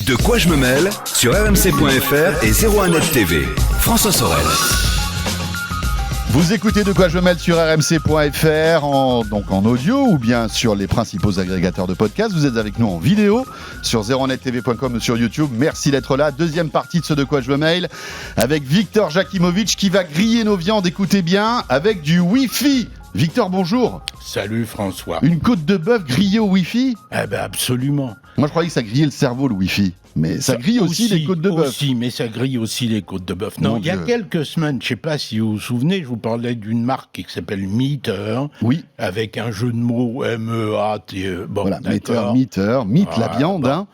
De quoi je me mêle sur rmc.fr et 01net TV. François Sorel. Vous écoutez De quoi je me mêle sur rmc.fr, donc en audio ou bien sur les principaux agrégateurs de podcasts. Vous êtes avec nous en vidéo sur 01nettv.com ou sur YouTube. Merci d'être là. Deuxième partie de ce De quoi je me mêle avec Victor Jakimovic qui va griller nos viandes, écoutez bien, avec du Wi-Fi. Victor, bonjour. Salut François. Une côte de bœuf grillée au Wi-Fi ? Eh ben absolument. Moi je croyais que ça grillait le cerveau le Wi-Fi. Mais ça grille aussi les côtes de bœuf. Aussi, mais ça grille aussi les côtes de bœuf. Non, il y a quelques semaines, je ne sais pas si vous vous souvenez, je vous parlais d'une marque qui s'appelle Meater. Oui. Avec un jeu de mots M-E-A-T-E. Bon, voilà, Meater, mythe la viande. Bon.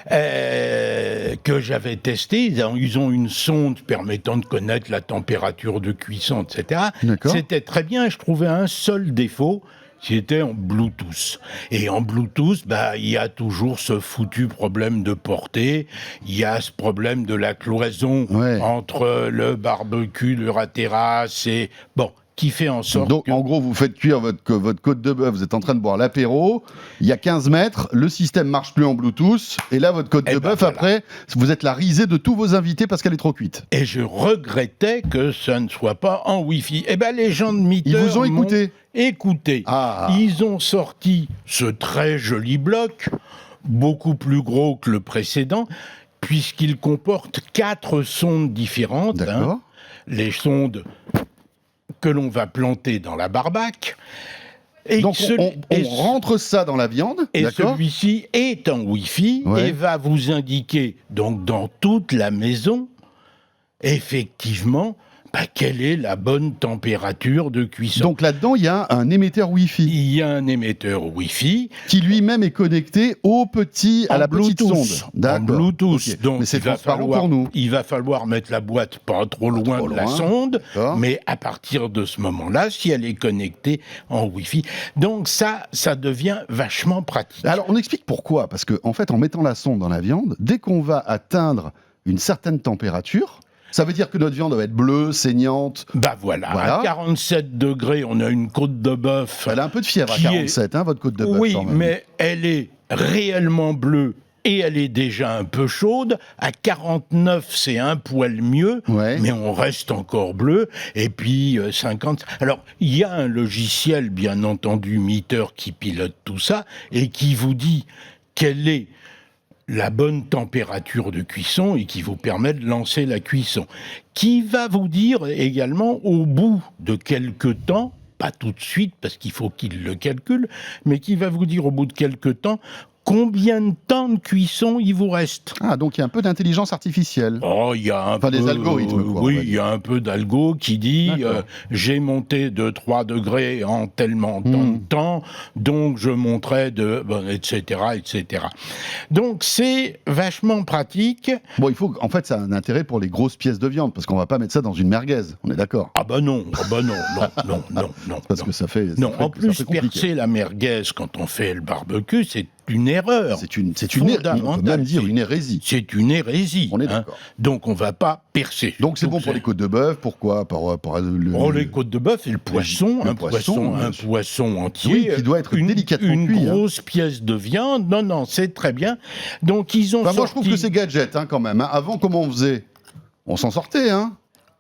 Que j'avais testé. Ils ont une sonde permettant de connaître la température de cuisson, etc. D'accord. C'était très bien. Je trouvais un seul défaut. C'était en Bluetooth. Et en Bluetooth, il y a toujours ce foutu problème de portée. Il y a ce problème de la cloison entre le barbecue, la terrasse et... Bon, qui fait en sorte donc, en gros, vous faites cuire votre côte de bœuf, vous êtes en train de boire l'apéro, il y a 15 mètres, le système marche plus en Bluetooth, et là, votre côte de bœuf, voilà. Après, vous êtes la risée de tous vos invités parce qu'elle est trop cuite. Et je regrettais que ça ne soit pas en Wi-Fi. Les gens de Meater... Ils vous ont écouté ? Écoutez, Ils ont sorti ce très joli bloc, beaucoup plus gros que le précédent, puisqu'il comporte 4 sondes différentes. D'accord. Les sondes que l'on va planter dans la barbaque. Et donc on rentre ça dans la viande, et celui-ci est en Wi-Fi et va vous indiquer, donc dans toute la maison, effectivement, quelle est la bonne température de cuisson. Donc là-dedans, il y a un émetteur Wi-Fi. Il y a un émetteur Wi-Fi. Qui lui-même est connecté à la petite sonde. En Bluetooth. Okay. Donc mais c'est transparent pour nous. Il va falloir mettre la boîte pas trop loin de la sonde, mais à partir de ce moment-là, si elle est connectée en Wi-Fi. Donc ça devient vachement pratique. Alors on explique pourquoi. Parce qu'en fait, en mettant la sonde dans la viande, dès qu'on va atteindre une certaine température... Ça veut dire que notre viande doit être bleue, saignante. Voilà. À 47 degrés, on a une côte de bœuf. Elle a un peu de fièvre à 47, votre côte de bœuf. Oui, mais elle est réellement bleue et elle est déjà un peu chaude. À 49, c'est un poil mieux, mais on reste encore bleu. Et puis 50... Alors, il y a un logiciel, bien entendu, Meater, qui pilote tout ça et qui vous dit quelle est la bonne température de cuisson et qui vous permet de lancer la cuisson. Qui va vous dire également, au bout de quelques temps, pas tout de suite parce qu'il faut qu'il le calcule, mais qui va vous dire au bout de quelques temps combien de temps de cuisson il vous reste. Donc il y a un peu d'intelligence artificielle. Il y a un peu... des algorithmes, quoi. Oui, il y a un peu d'algo qui dit j'ai monté de 3 degrés en tellement de temps, donc je monterai etc., etc. Donc c'est vachement pratique. Bon, il faut... En fait, ça a un intérêt pour les grosses pièces de viande, parce qu'on va pas mettre ça dans une merguez, on est d'accord ? Non. Parce que ça fait... En plus, percer la merguez quand on fait le barbecue, c'est une erreur. C'est une on peut même dire une hérésie. C'est une hérésie. On est d'accord. Donc on ne va pas percer. Donc c'est bon pour les côtes de bœuf, pourquoi les côtes de bœuf et le poisson. Un poisson entier. Qui doit être délicatement cuit. Une grosse pièce de viande. Non, c'est très bien. Donc ils ont sorti... Moi je trouve que c'est gadget quand même. Avant, comment on faisait ? On s'en sortait,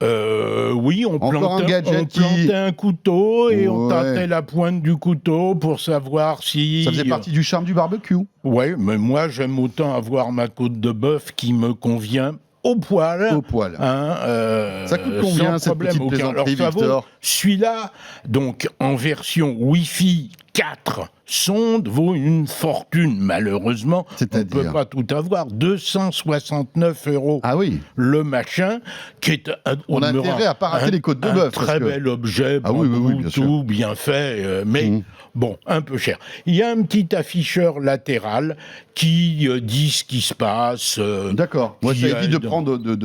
oui, on plantait un couteau et on tâtait la pointe du couteau pour savoir si... Ça faisait partie du charme du barbecue. Oui, mais moi j'aime autant avoir ma côte de bœuf qui me convient au poil. Ça coûte combien cette petite plaisanterie, Victor ? Celui-là, donc en version Wi-Fi 4 sondes, vaut une fortune, malheureusement. On ne peut pas tout avoir. 269 €. Ah oui. Le machin, qui est... On a intérêt à pas rater les côtes de bœuf. Très bel objet, tout bien fait, mais... Bon, un peu cher. Il y a un petit afficheur latéral qui dit ce qui se passe. D'accord. Moi, ça évite de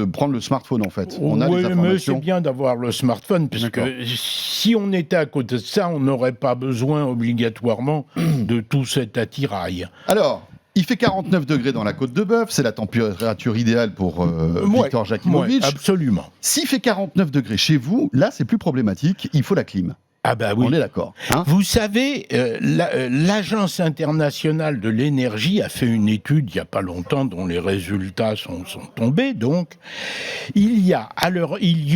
prendre le smartphone, en fait. On a les informations. Mais c'est bien d'avoir le smartphone, parce que si on était à côté de ça, on n'aurait pas besoin obligatoirement de tout cet attirail. Alors, il fait 49 degrés dans la côte de bœuf, c'est la température idéale pour Victor Jakimovic. Absolument. S'il fait 49 degrés chez vous, là, c'est plus problématique, il faut la clim. Ah bah oui. On est d'accord. Hein, Vous savez, l'Agence internationale de l'énergie a fait une étude il n'y a pas longtemps dont les résultats sont tombés. Donc, il y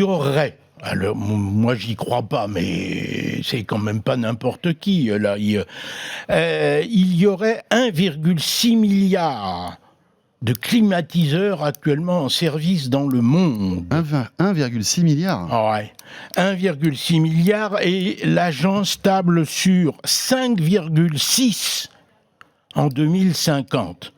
aurait, alors moi j'y crois pas, mais c'est quand même pas n'importe qui là. Il y aurait 1,6 milliard de climatiseurs actuellement en service dans le monde. 1,6 milliard. Ah ouais. 1,6 milliard et l'agence table sur 5,6 en 2050.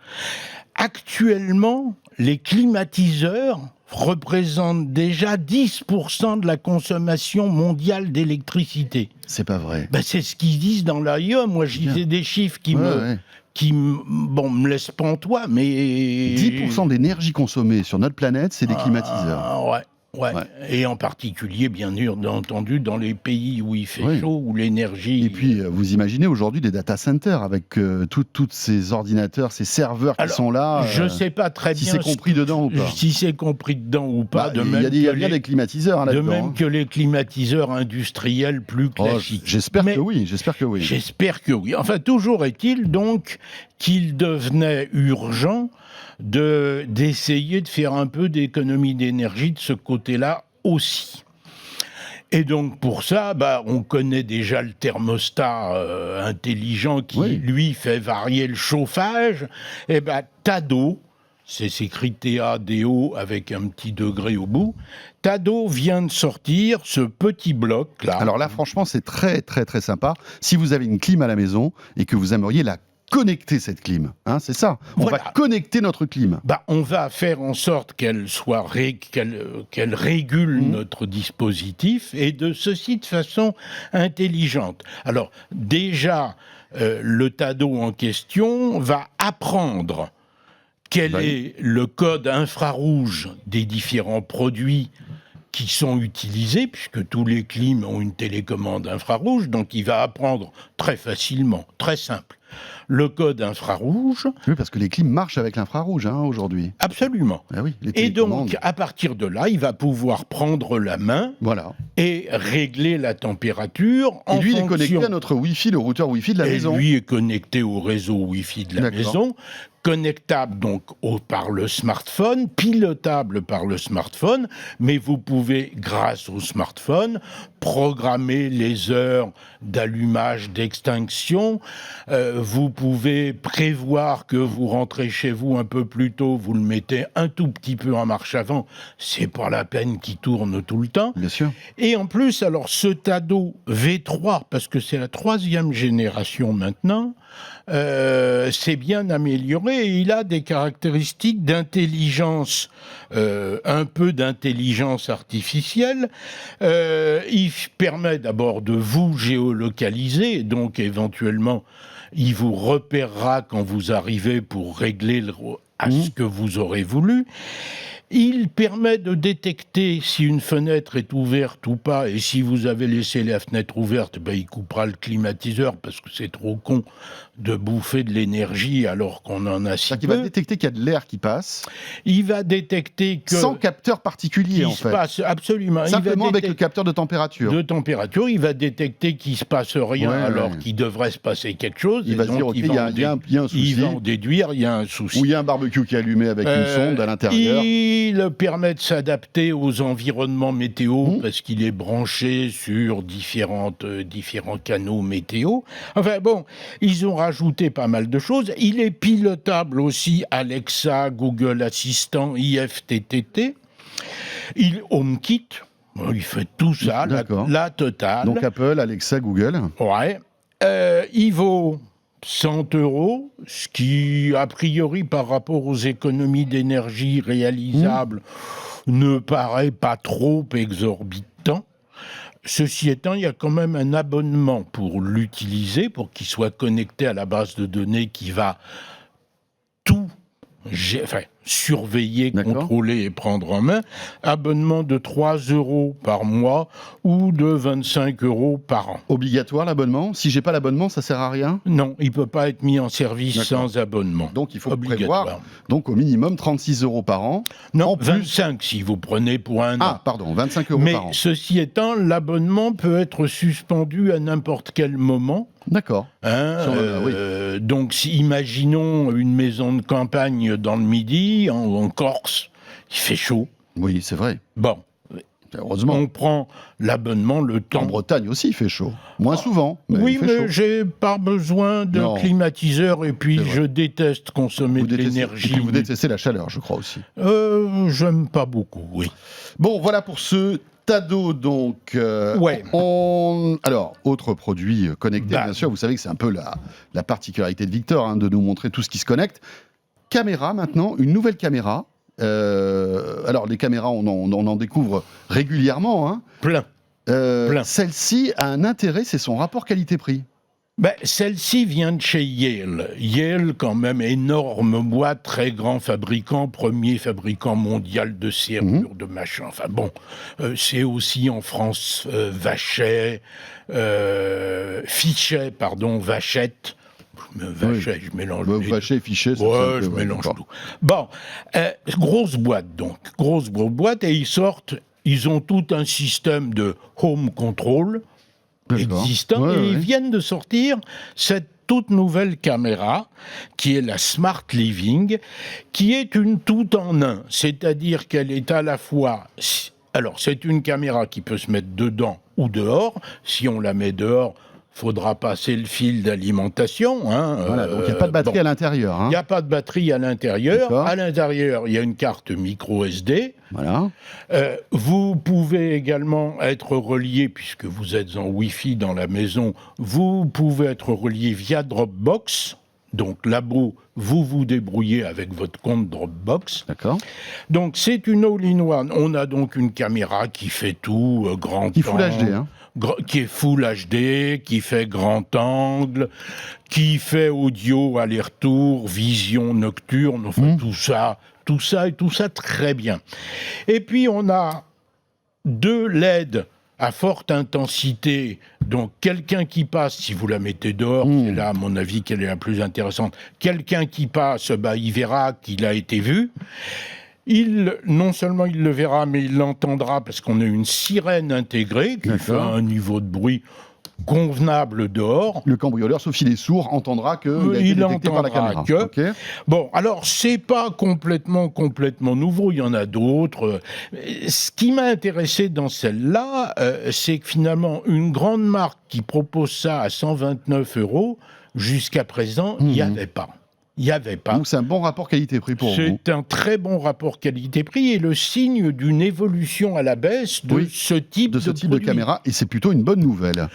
Actuellement, les climatiseurs représentent déjà 10% de la consommation mondiale d'électricité. C'est pas vrai. Ben, c'est ce qu'ils disent dans l'AIE. Moi, je disais des chiffres qui me laissent pantois, mais... 10% d'énergie consommée sur notre planète, c'est des climatiseurs. Ouais. Et en particulier, bien entendu, dans les pays où il fait chaud, où l'énergie... Et puis, vous imaginez aujourd'hui des data centers avec tous ces ordinateurs, ces serveurs qui sont là. Je ne sais pas très bien... Si c'est compris dedans ou pas. Si c'est compris dedans ou pas. Il y a bien des climatiseurs là-dedans. De même que les climatiseurs industriels plus classiques. J'espère que oui. J'espère que oui. Enfin, toujours est-il donc qu'il devenait urgent d'essayer de faire un peu d'économie d'énergie de ce côté-là aussi. Et donc pour ça, on connaît déjà le thermostat intelligent qui, lui, fait varier le chauffage. Et Tado, c'est écrit T-A-D-O avec un petit degré au bout, Tado vient de sortir ce petit bloc-là. Alors là, franchement, c'est très, très, très sympa. Si vous avez une clim à la maison et que vous aimeriez connecter cette clim, c'est ça. On va connecter notre clim. On va faire en sorte qu'elle régule notre dispositif et de ceci de façon intelligente. Alors déjà, le Tado en question va apprendre quel est le code infrarouge des différents produits qui sont utilisés, puisque tous les clims ont une télécommande infrarouge, donc il va apprendre très facilement, très simple, le code infrarouge. Oui, parce que les clims marchent avec l'infrarouge aujourd'hui. Absolument. Ah oui, et donc, à partir de là, il va pouvoir prendre la main et régler la température en fonction... Et lui, il est connecté à notre Wi-Fi, le routeur Wi-Fi de la maison. Et lui est connecté au réseau Wi-Fi de la maison, connectable donc par le smartphone, pilotable par le smartphone, mais vous pouvez, grâce au smartphone, programmer les heures d'allumage, d'extinction. Vous pouvez prévoir que vous rentrez chez vous un peu plus tôt, vous le mettez un tout petit peu en marche avant, c'est pas la peine qu'il tourne tout le temps. Bien sûr. Et en plus, alors ce Tado V3, parce que c'est la 3e génération maintenant, c'est bien amélioré et il a des caractéristiques d'intelligence, un peu d'intelligence artificielle. Il permet d'abord de vous géolocaliser, donc éventuellement il vous repérera quand vous arrivez pour régler à ce que vous aurez voulu. Il permet de détecter si une fenêtre est ouverte ou pas, et si vous avez laissé la fenêtre ouverte, il coupera le climatiseur parce que c'est trop con de bouffer de l'énergie alors qu'on en a si peu. Il va détecter qu'il y a de l'air qui passe. Il va détecter que... Sans capteur particulier, en fait. Absolument. Simplement avec le capteur de température. Il va détecter qu'il ne se passe rien alors qu'il devrait se passer quelque chose. Il va se dire, OK, il y a un souci. Il va en déduire, il y a un souci. Ou il y a un barbecue qui est allumé avec une sonde à l'intérieur. Il permet de s'adapter aux environnements météo parce qu'il est branché sur différents canaux météo. Enfin bon, ils ont rajouté pas mal de choses. Il est pilotable aussi Alexa, Google Assistant, IFTTT. HomeKit, il fait tout ça, la totale. Donc Apple, Alexa, Google. Ouais. Il vaut 100 €, ce qui, a priori, par rapport aux économies d'énergie réalisables, ne paraît pas trop exorbitant. Ceci étant, il y a quand même un abonnement pour l'utiliser, pour qu'il soit connecté à la base de données qui va tout... surveiller, contrôler et prendre en main, abonnement de 3 € par mois ou de 25 € par an. Obligatoire l'abonnement? Si j'ai pas l'abonnement, ça sert à rien? Non, il peut pas être mis en service sans abonnement. Donc il faut prévoir donc au minimum 36 € par an. Non, 25 si vous prenez pour un an. Ah, pardon, 25 € par an. Mais ceci étant, l'abonnement peut être suspendu à n'importe quel moment. D'accord. Donc, imaginons une maison de campagne dans le Midi, en Corse, il fait chaud. Oui, c'est vrai. Bon. Heureusement. On prend l'abonnement, le temps. En Bretagne aussi, il fait chaud. Moins souvent. Mais oui, mais j'ai pas besoin de climatiseur et puis je déteste consommer de l'énergie. Et puis vous détestez la chaleur, je crois aussi. J'aime pas beaucoup, oui. Bon, voilà pour ce Tado, donc. Alors, autre produit connecté, bien sûr. Vous savez que c'est un peu la particularité de Victor, de nous montrer tout ce qui se connecte. Caméra, maintenant, une nouvelle caméra. Alors, les caméras, on en découvre régulièrement. Plein. Celle-ci a un intérêt, c'est son rapport qualité-prix. Celle-ci vient de chez Yale. Yale, quand même, énorme boîte, très grand fabricant, premier fabricant mondial de serrures, de machins. Enfin bon, c'est aussi en France Vachette. Vachet, je mélange. Vachet, Fichet, je mélange tout. Bon, grosse boîte donc, grosse boîte, et ils ont tout un système de home control existant, et ils viennent de sortir cette toute nouvelle caméra, qui est la Smart Living, qui est une tout en un, c'est-à-dire qu'elle est à la fois... Alors, c'est une caméra qui peut se mettre dedans ou dehors. Si on la met dehors, faudra passer le fil d'alimentation. Voilà, donc il n'y a pas de batterie à l'intérieur. Il n'y a pas de batterie à l'intérieur. À l'intérieur, il y a une carte micro SD. Voilà. Vous pouvez également être relié, puisque vous êtes en Wi-Fi dans la maison, vous pouvez être relié via Dropbox. Donc là-bas, vous vous débrouillez avec votre compte Dropbox. D'accord. Donc c'est une all-in-one. On a donc une caméra qui fait tout, grand angle. Full HD, qui est Full HD, qui fait grand angle, qui fait audio aller-retour, vision nocturne, enfin tout ça très bien. Et puis on a 2 LED à forte intensité, donc quelqu'un qui passe, si vous la mettez dehors, c'est là à mon avis qu'elle est la plus intéressante, quelqu'un qui passe, il verra qu'il a été vu. Non seulement il le verra, mais il l'entendra parce qu'on a une sirène intégrée qui fait un niveau de bruit convenable dehors. Le cambrioleur, sauf s'il est sourd, entendra qu'il a été détecté par la caméra. Bon, alors c'est pas complètement nouveau, il y en a d'autres. Ce qui m'a intéressé dans celle-là, c'est que finalement une grande marque qui propose ça à 129 €, jusqu'à présent, il n'y avait pas. Il n'y avait pas. Donc c'est un bon rapport qualité-prix pour vous. C'est un très bon rapport qualité-prix et le signe d'une évolution à la baisse de ce type de caméra. Et c'est plutôt une bonne nouvelle.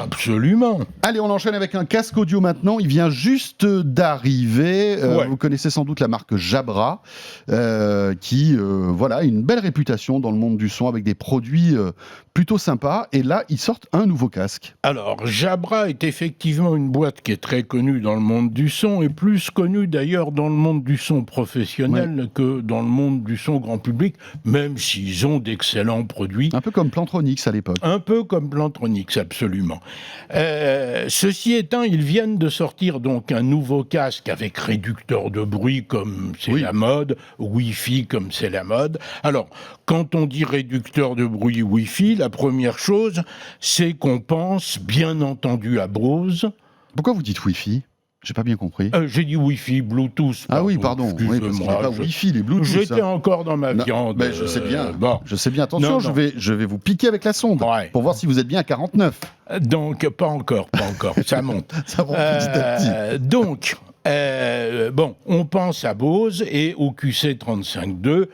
Absolument. Allez, on enchaîne avec un casque audio maintenant. Il vient juste d'arriver. Vous connaissez sans doute la marque Jabra, qui a une belle réputation dans le monde du son avec des produits plutôt sympas. Et là, ils sortent un nouveau casque. Alors, Jabra est effectivement une boîte qui est très connue dans le monde du son et plus connue d'ailleurs dans le monde du son professionnel que dans le monde du son grand public, même s'ils ont d'excellents produits. Un peu comme Plantronics à l'époque. Un peu comme Plantronics, absolument. Ceci étant, ils viennent de sortir donc un nouveau casque avec réducteur de bruit comme c'est la mode, Wi-Fi comme c'est la mode. Alors, quand on dit réducteur de bruit Wi-Fi, la première chose, c'est qu'on pense bien entendu à Bose. Pourquoi vous dites Wi-Fi ? J'ai pas bien compris. J'ai dit Wi-Fi, Bluetooth. Ah oui, pardon. Oui, parce qu'il n'y a pas Wi-Fi, les Bluetooth. J'étais encore dans ma viande. Mais je sais bien. Je sais bien. Attention, je vais vous piquer avec la sonde pour voir si vous êtes bien à 49. Donc, pas encore. Ça monte. Ça monte petit à petit. Donc, on pense à Bose et au QC35-2.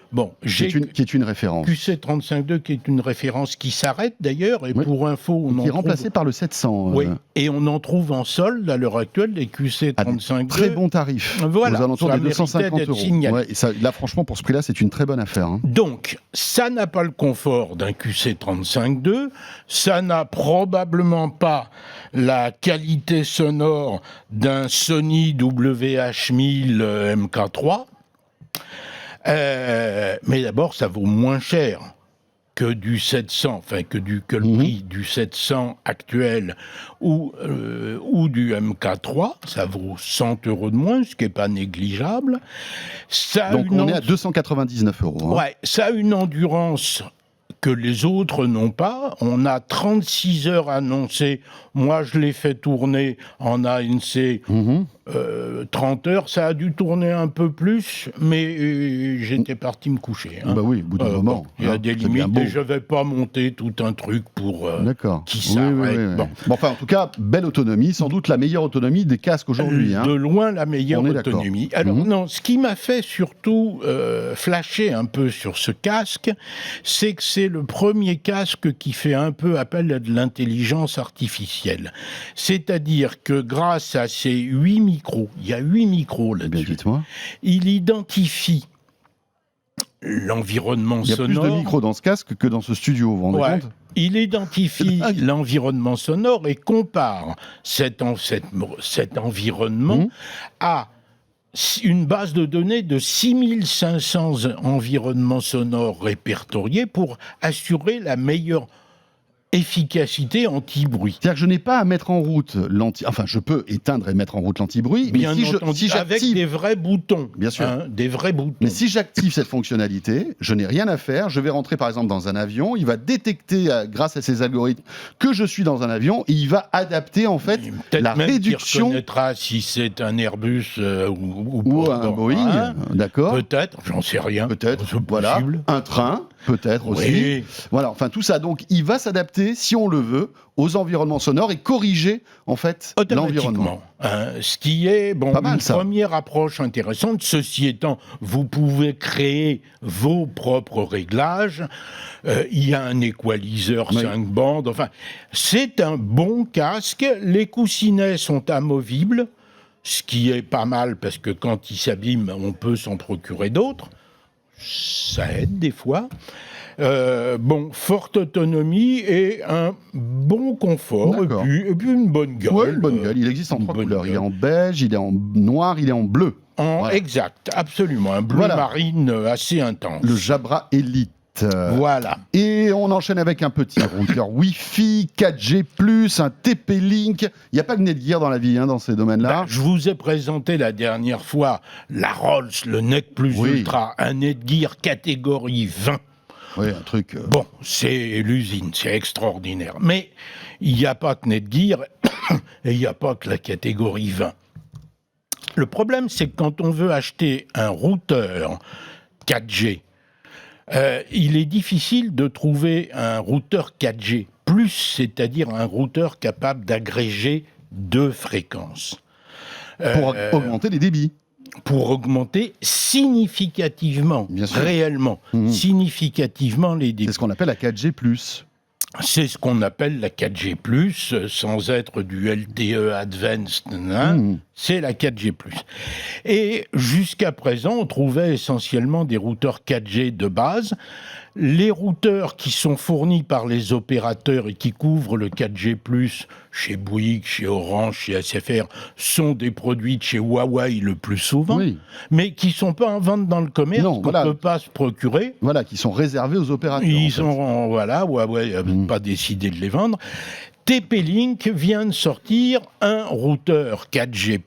Qui est une référence. QC35-2 qui est une référence qui s'arrête d'ailleurs. Et pour info, qui est remplacé par le 700. Oui, et on en trouve en solde à l'heure actuelle des QC35-2. Très bon tarif. Voilà, aux alentours des 250 €. Ouais, et ça, là, franchement, pour ce prix-là, c'est une très bonne affaire. Donc, ça n'a pas le confort d'un QC35-2. Ça n'a probablement pas la qualité sonore d'un Sony WH-1000 MK3. Mais d'abord, ça vaut moins cher que du 700, enfin que le prix du 700 actuel ou du MK3, ça vaut 100 € de moins, ce qui n'est pas négligeable. Donc on est à 299 €. Hein. Ouais, ça a une endurance que les autres n'ont pas. On a 36 heures annoncées. Moi, je l'ai fait tourner en ANC 30 heures. Ça a dû tourner un peu plus, mais j'étais parti me coucher. Hein. Bah oui, au bout d'un moment. Il y a des limites et je ne vais pas monter tout un truc pour qui s'arrête. Oui. Bon, enfin, en tout cas, belle autonomie. Sans doute la meilleure autonomie des casques aujourd'hui. De loin, la meilleure autonomie. Alors non, ce qui m'a fait surtout flasher un peu sur ce casque, c'est que c'est le premier casque qui fait un peu appel à de l'intelligence artificielle. C'est-à-dire que grâce à ces 8 micros, il y a 8 micros là-dessus, il identifie l'environnement sonore. Il y a plus de micros dans ce casque que dans ce studio, vous vous rendez compte ? Il identifie l'environnement sonore et compare cet environnement à une base de données de 6500 environnements sonores répertoriés pour assurer la meilleure efficacité anti-bruit. C'est-à-dire que je n'ai pas à mettre en route Enfin, je peux éteindre et mettre en route l'anti-bruit, mais si avec des vrais boutons. Bien sûr. Des vrais boutons. Mais si j'active cette fonctionnalité, je n'ai rien à faire. Je vais rentrer, par exemple, dans un avion. Il va détecter, grâce à ses algorithmes, que je suis dans un avion et il va adapter, en fait, la réduction... Il reconnaîtra si c'est un Airbus ou un Boeing, d'accord. Peut-être, j'en sais rien. Peut-être, voilà. Un train, peut-être aussi. Voilà, enfin, tout ça. Donc, il va s'adapter, si on le veut, aux environnements sonores et corriger, en fait, l'environnement. Ce qui est une première approche intéressante. Ceci étant, vous pouvez créer vos propres réglages. Il y a un equalizer 5 bandes. Enfin, c'est un bon casque. Les coussinets sont amovibles, ce qui est pas mal parce que quand ils s'abîment, on peut s'en procurer d'autres. Ça aide des fois. Forte autonomie et un bon confort, et puis une bonne gueule. Oui, une bonne gueule. Il existe en 3 couleurs. Il est en beige, il est en noir, il est en bleu. Exact, absolument. Un bleu marine assez intense. Le Jabra Elite. Voilà. Et on enchaîne avec un petit routeur Wi-Fi, 4G+, un TP-Link. Il n'y a pas que Netgear dans la vie, dans ces domaines-là. Je vous ai présenté la dernière fois la Rolls, le Nec Plus Ultra, un Netgear catégorie 20. Oui, un truc... Bon, c'est l'usine, c'est extraordinaire. Mais il n'y a pas que Netgear et il n'y a pas que la catégorie 20. Le problème, c'est que quand on veut acheter un routeur 4G, il est difficile de trouver un routeur 4G+, c'est-à-dire un routeur capable d'agréger 2 fréquences. Pour augmenter les débits. Pour augmenter significativement, réellement, significativement les débits. C'est ce qu'on appelle la 4G+. C'est ce qu'on appelle la 4G+, sans être du LTE Advanced, c'est la 4G+. Et jusqu'à présent, on trouvait essentiellement des routeurs 4G de base. Les routeurs qui sont fournis par les opérateurs et qui couvrent le 4G+, chez Bouygues, chez Orange, chez SFR, sont des produits de chez Huawei le plus souvent, mais qui ne sont pas en vente dans le commerce, qu'on ne peut pas se procurer. Voilà, qui sont réservés aux opérateurs. Huawei n'a pas décidé de les vendre. TP-Link vient de sortir un routeur 4G+,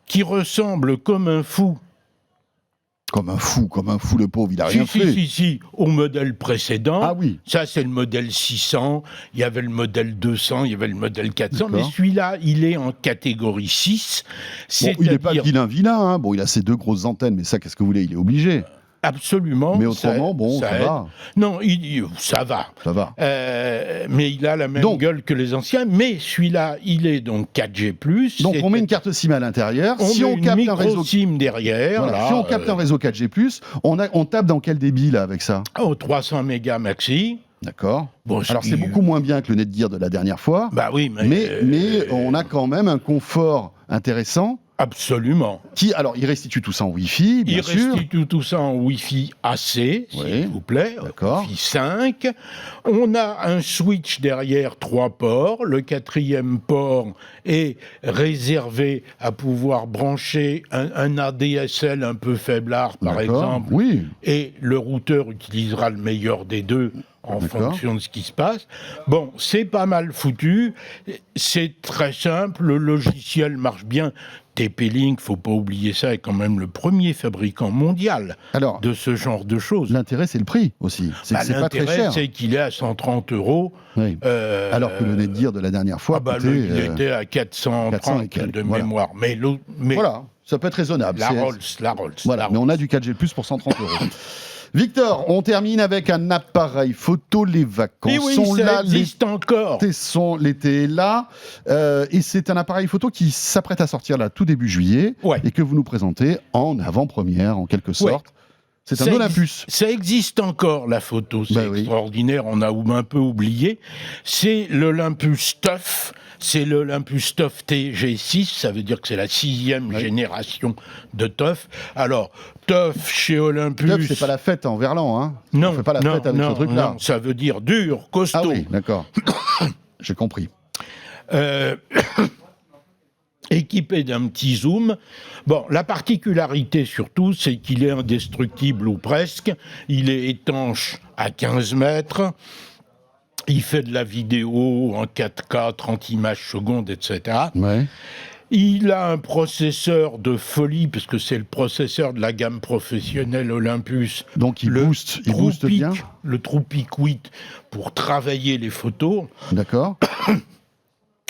qui ressemble comme un fou. Comme un fou, le pauvre, il a rien fait. Si, au modèle précédent. Ah oui. Ça, c'est le modèle 600, il y avait le modèle 200, il y avait le modèle 400, mais celui-là, il est en catégorie 6. Il n'est pas vilain, Bon, il a ses 2 grosses antennes, mais ça, qu'est-ce que vous voulez, il est obligé. Absolument. Mais autrement, ça va. Non, ça va. Ça va. Mais il a la même gueule que les anciens. Mais celui-là, il est donc 4G+. Donc on met une carte SIM à l'intérieur. On capte un réseau SIM derrière. Voilà. Si on capte un réseau 4G+, on tape dans quel débit là avec ça ? 300 mégas maxi. D'accord. Bon, alors c'est beaucoup moins bien que le Netgear de la dernière fois. Bah oui, mais on a quand même un confort intéressant. Absolument. Alors, il restitue tout ça en Wi-Fi, bien sûr. Il restitue tout ça en Wi-Fi AC, s'il vous plaît. D'accord. Wi-Fi 5. On a un switch derrière 3 ports. Le 4e port est réservé à pouvoir brancher un ADSL un peu faiblard, par exemple. Oui. Et le routeur utilisera le meilleur des deux en fonction de ce qui se passe. Bon, c'est pas mal foutu. C'est très simple. Le logiciel marche bien. TP-Link, faut pas oublier ça, est quand même le premier fabricant mondial de ce genre de choses. L'intérêt, c'est le prix aussi. C'est pas très cher. L'intérêt, c'est qu'il est à 130 €. Oui. Alors que le Netgear de la dernière fois il était à 430 de mémoire. Mais voilà, ça peut être raisonnable. La Rolls. Voilà, mais on a du 4G+ pour 130 €. Victor, on termine avec un appareil photo. Les vacances sont là. Existe encore. L'été est là. Et c'est un appareil photo qui s'apprête à sortir là tout début juillet et que vous nous présentez en avant-première, en quelque sorte. C'est un Olympus. Ça existe encore, la photo. C'est extraordinaire. On a un peu oublié. C'est l'Olympus TUF. C'est l'Olympus TUF TG6. Ça veut dire que c'est la 6e génération de TUF. Alors, TUF chez Olympus... TUF, c'est pas la fête en verlan, hein? Non. On fait pas la fête avec ce truc-là. Non, ça veut dire dur, costaud. Ah oui, d'accord. J'ai compris. Équipé d'un petit zoom. Bon, la particularité surtout, c'est qu'il est indestructible ou presque. Il est étanche à 15 mètres. Il fait de la vidéo en 4K, 30 images secondes, etc. Ouais. Il a un processeur de folie, parce que c'est le processeur de la gamme professionnelle Olympus. Donc il booste bien. Le TruePic 8 pour travailler les photos. D'accord.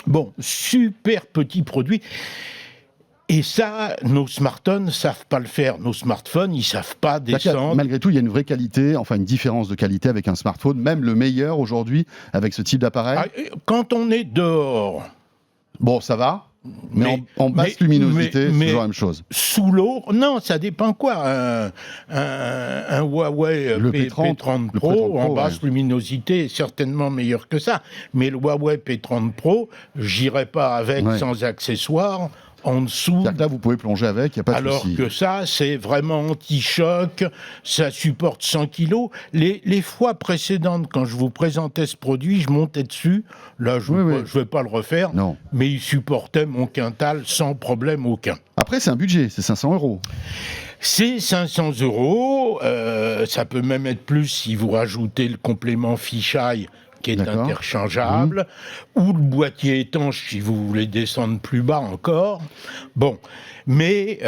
Bon, super petit produit. Et ça, nos smartphones ne savent pas le faire. Nos smartphones, ils ne savent pas descendre. Malgré tout, il y a une vraie qualité, enfin une différence de qualité avec un smartphone, même le meilleur aujourd'hui, avec ce type d'appareil. Quand on est dehors... Bon, ça va, mais en basse luminosité, c'est toujours la même chose. Sous l'eau, non, ça dépend quoi. Un Huawei P30 Pro en basse luminosité est certainement meilleur que ça. Mais le Huawei P30 Pro, j'irai pas avec sans accessoires. En dessous. C'est-à-dire que là, vous pouvez plonger avec, il n'y a pas de souci. Alors que ça, c'est vraiment anti-choc, ça supporte 100 kilos. Les fois précédentes, quand je vous présentais ce produit, je montais dessus. Là, je ne vais pas le refaire. Non. Mais il supportait mon quintal sans problème aucun. Après, c'est un budget, c'est 500 €. C'est 500 €. Ça peut même être plus si vous rajoutez le complément fisheye qui est interchangeable, ou le boîtier étanche si vous voulez descendre plus bas encore. Bon, mais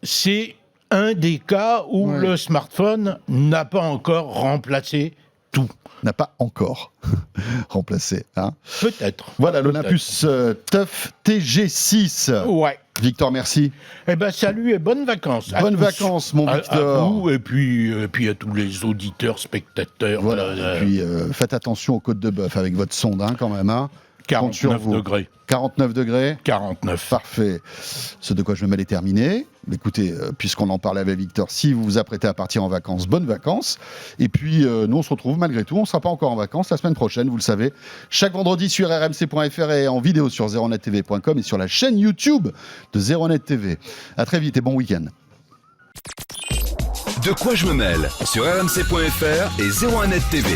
c'est un des cas où le smartphone n'a pas encore remplacé tout. N'a pas encore remplacé, hein? Peut-être. Voilà, l'Olympus TUF TG6. Ouais. Victor, merci. Eh ben, salut et bonnes vacances. Bonnes vacances, mon Victor. À vous et puis à tous les auditeurs, spectateurs. Voilà. Et puis faites attention aux côtes de bœuf avec votre sonde, hein, quand même. Hein. 49 degrés. 49 degrés. 49. Parfait. Ce de quoi je me mêle est terminé. Écoutez, puisqu'on en parlait avec Victor, si vous vous apprêtez à partir en vacances, bonnes vacances. Et puis, nous, on se retrouve malgré tout. On ne sera pas encore en vacances la semaine prochaine, vous le savez. Chaque vendredi sur rmc.fr et en vidéo sur 0nettv.com et sur la chaîne YouTube de 0net TV. À très vite et bon week-end. De quoi je me mêle sur rmc.fr et 01net TV.